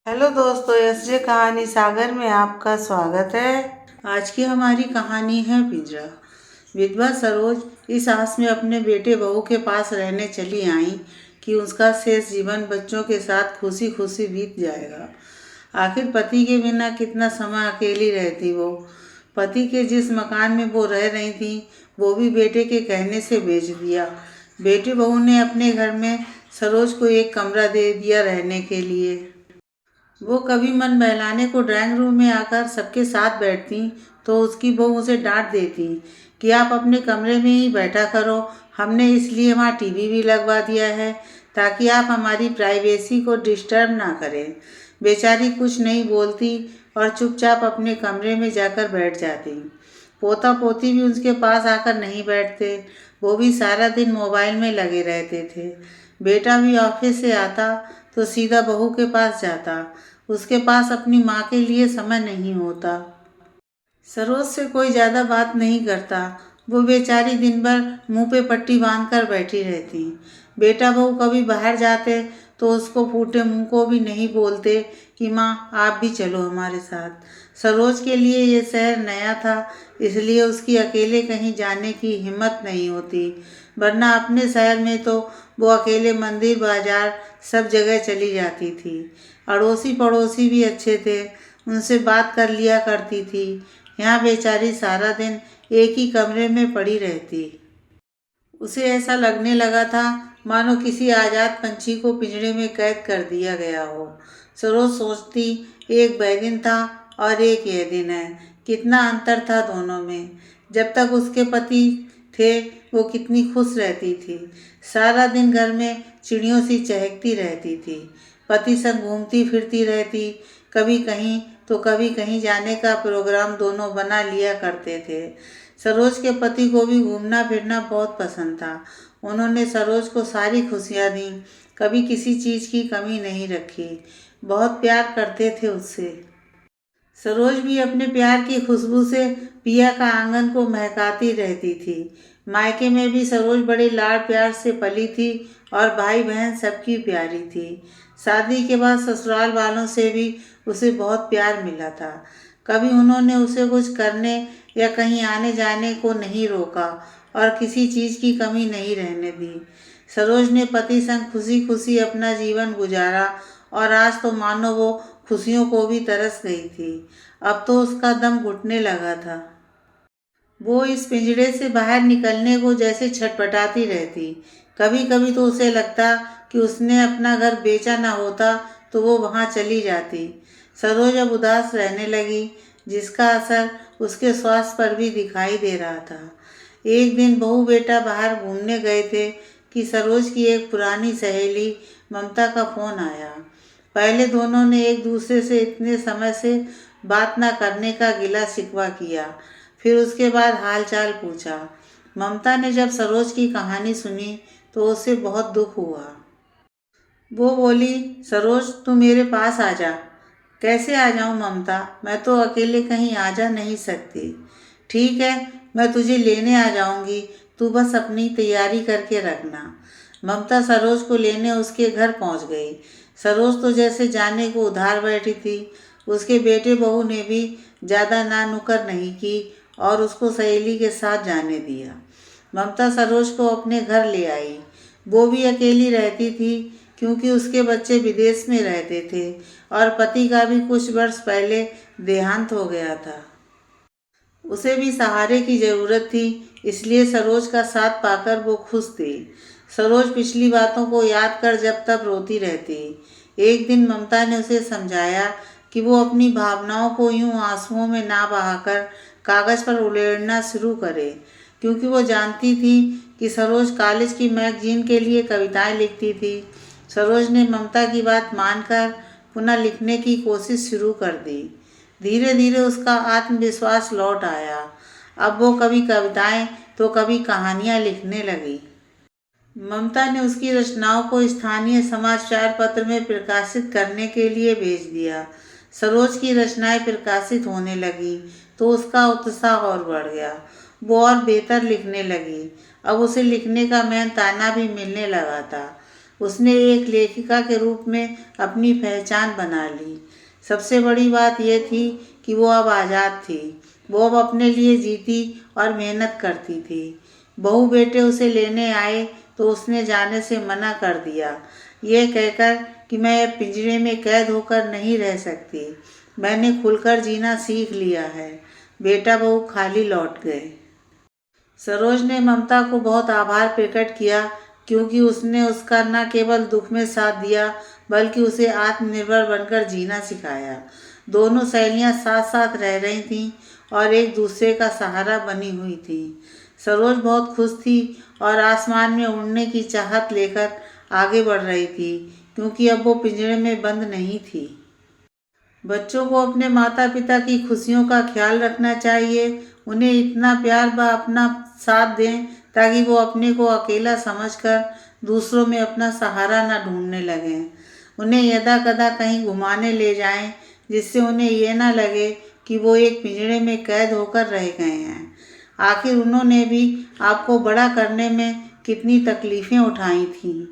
Hello दोस्तों, SJ कहानी सागर में आपका स्वागत है। आज की हमारी कहानी है पिंजरा। विधवा सरोज इस आस में अपने बेटे बहू के पास रहने चली आई कि उसका शेष जीवन बच्चों के साथ खुशी खुशी बीत जाएगा। आखिर पति के बिना कितना समय अकेली रहती वो। पति के जिस मकान में वो रह रही थी वो भी बेटे के कहने से बेच दिया। बेटे बहू ने अपने घर में सरोज को एक कमरा दे दिया रहने के लिए। वो कभी मन बहलाने को ड्राइंग रूम में आकर सबके साथ बैठती तो उसकी बहू उसे डांट देती कि आप अपने कमरे में ही बैठा करो, हमने इसलिए वहाँ टीवी भी लगवा दिया है ताकि आप हमारी प्राइवेसी को डिस्टर्ब ना करें। बेचारी कुछ नहीं बोलती और चुपचाप अपने कमरे में जाकर बैठ जाती। पोता पोती भी उसके पास आकर नहीं बैठते, वो भी सारा दिन मोबाइल में लगे रहते थे। बेटा भी ऑफिस से आता तो सीधा बहू के पास जाता, उसके पास अपनी माँ के लिए समय नहीं होता। सरोज से कोई ज़्यादा बात नहीं करता, वो बेचारी दिन भर मुंह पे पट्टी बांध कर बैठी रहती। बेटा बहू कभी बाहर जाते तो उसको फूटे मुंह को भी नहीं बोलते कि माँ आप भी चलो हमारे साथ। सरोज के लिए ये शहर नया था, इसलिए उसकी अकेले कहीं जाने की हिम्मत नहीं होती, वरना अपने शहर में तो वो अकेले मंदिर बाजार सब जगह चली जाती थी। अड़ोसी पड़ोसी भी अच्छे थे, उनसे बात कर लिया करती थी। यहाँ बेचारी सारा दिन एक ही कमरे में पड़ी रहती। उसे ऐसा लगने लगा था मानो किसी आज़ाद पंछी को पिंजरे में कैद कर दिया गया हो। सरोज सोचती, एक वह दिन था और एक यह दिन है, कितना अंतर था दोनों में। जब तक उसके पति थे वो कितनी खुश रहती थी, सारा दिन घर में चिड़ियों सी चहकती रहती थी, पति संग घूमती फिरती रहती, कभी कहीं तो कभी कहीं जाने का प्रोग्राम दोनों बना लिया करते थे। सरोज के पति को भी घूमना फिरना बहुत पसंद था। उन्होंने सरोज को सारी खुशियाँ दी, कभी किसी चीज़ की कमी नहीं रखी, बहुत प्यार करते थे उससे। सरोज भी अपने प्यार की खुशबू से पिया का आंगन को महकाती रहती थी। मायके में भी सरोज बड़े लाड प्यार से पली थी और भाई बहन सबकी प्यारी थी। शादी के बाद ससुराल वालों से भी उसे बहुत प्यार मिला था। कभी उन्होंने उसे कुछ करने या कहीं आने जाने को नहीं रोका और किसी चीज़ की कमी नहीं रहने दी। सरोज ने पति संग खुशी खुशी अपना जीवन गुजारा और आज तो मानो वो खुशियों को भी तरस गई थी। अब तो उसका दम घुटने लगा था। वो इस पिंजरे से बाहर निकलने को जैसे छटपटाती रहती। कभी कभी तो उसे लगता कि उसने अपना घर बेचा ना होता तो वो वहाँ चली जाती। सरोज अब उदास रहने लगी, जिसका असर उसके स्वास्थ्य पर भी दिखाई दे रहा था। एक दिन बहू बेटा बाहर घूमने गए थे कि सरोज की एक पुरानी सहेली ममता का फ़ोन आया। पहले दोनों ने एक दूसरे से इतने समय से बात ना करने का गिला शिकवा किया, फिर उसके बाद हाल चाल पूछा। ममता ने जब सरोज की कहानी सुनी तो उसे बहुत दुख हुआ। वो बोली, सरोज तू मेरे पास आ जा। कैसे आ जाऊं ममता, मैं तो अकेले कहीं आ जा नहीं सकती। ठीक है, मैं तुझे लेने आ जाऊंगी, तू बस अपनी तैयारी करके रखना। ममता सरोज को लेने उसके घर पहुंच गई। सरोज तो जैसे जाने को उधार बैठी थी। उसके बेटे बहू ने भी ज़्यादा ना नुकर नहीं की और उसको सहेली के साथ जाने दिया। ममता सरोज को अपने घर ले आई। वो भी अकेली रहती थी क्योंकि उसके बच्चे विदेश में रहते थे और पति का भी कुछ वर्ष पहले देहांत हो गया था। उसे भी सहारे की ज़रूरत थी, इसलिए सरोज का साथ पाकर वो खुश थी। सरोज पिछली बातों को याद कर जब तब रोती रहती। एक दिन ममता ने उसे समझाया कि वो अपनी भावनाओं को यूं आंसुओं में ना बहाकर कागज़ पर उड़ेलना शुरू करे, क्योंकि वो जानती थी कि सरोज कॉलेज की मैगजीन के लिए कविताएं लिखती थी। सरोज ने ममता की बात मानकर पुनः लिखने की कोशिश शुरू कर दी। धीरे धीरे उसका आत्मविश्वास लौट आया। अब वो कभी कविताएं तो कभी कहानियां लिखने लगी। ममता ने उसकी रचनाओं को स्थानीय समाचार पत्र में प्रकाशित करने के लिए भेज दिया। सरोज की रचनाएं प्रकाशित होने लगी तो उसका उत्साह और बढ़ गया। वो और बेहतर लिखने लगी। अब उसे लिखने का मेहनताना भी मिलने लगा था। उसने एक लेखिका के रूप में अपनी पहचान बना ली। सबसे बड़ी बात यह थी कि वो अब आज़ाद थी। वो अब अपने लिए जीती और मेहनत करती थी। बहू बेटे उसे लेने आए तो उसने जाने से मना कर दिया, ये कहकर कि मैं अब पिंजरे में कैद होकर नहीं रह सकती। मैंने खुलकर जीना सीख लिया है। बेटा बहू खाली लौट गए। सरोज ने ममता को बहुत आभार प्रकट किया, क्योंकि उसने उसका न केवल दुख में साथ दिया बल्कि उसे आत्मनिर्भर बनकर जीना सिखाया। दोनों सहेलियां साथ साथ रह रही थीं और एक दूसरे का सहारा बनी हुई थीं। सरोज बहुत खुश थी और आसमान में उड़ने की चाहत लेकर आगे बढ़ रही थी, क्योंकि अब वो पिंजरे में बंद नहीं थी। बच्चों को अपने माता पिता की खुशियों का ख्याल रखना चाहिए। उन्हें इतना प्यार व अपना साथ दें ताकि वो अपने को अकेला समझकर दूसरों में अपना सहारा न ढूंढने लगें। उन्हें यदा कदा कहीं घुमाने ले जाएं, जिससे उन्हें ये ना लगे कि वो एक पिंजरे में कैद होकर रह गए हैं। आखिर उन्होंने भी आपको बड़ा करने में कितनी तकलीफ़ें उठाई थीं।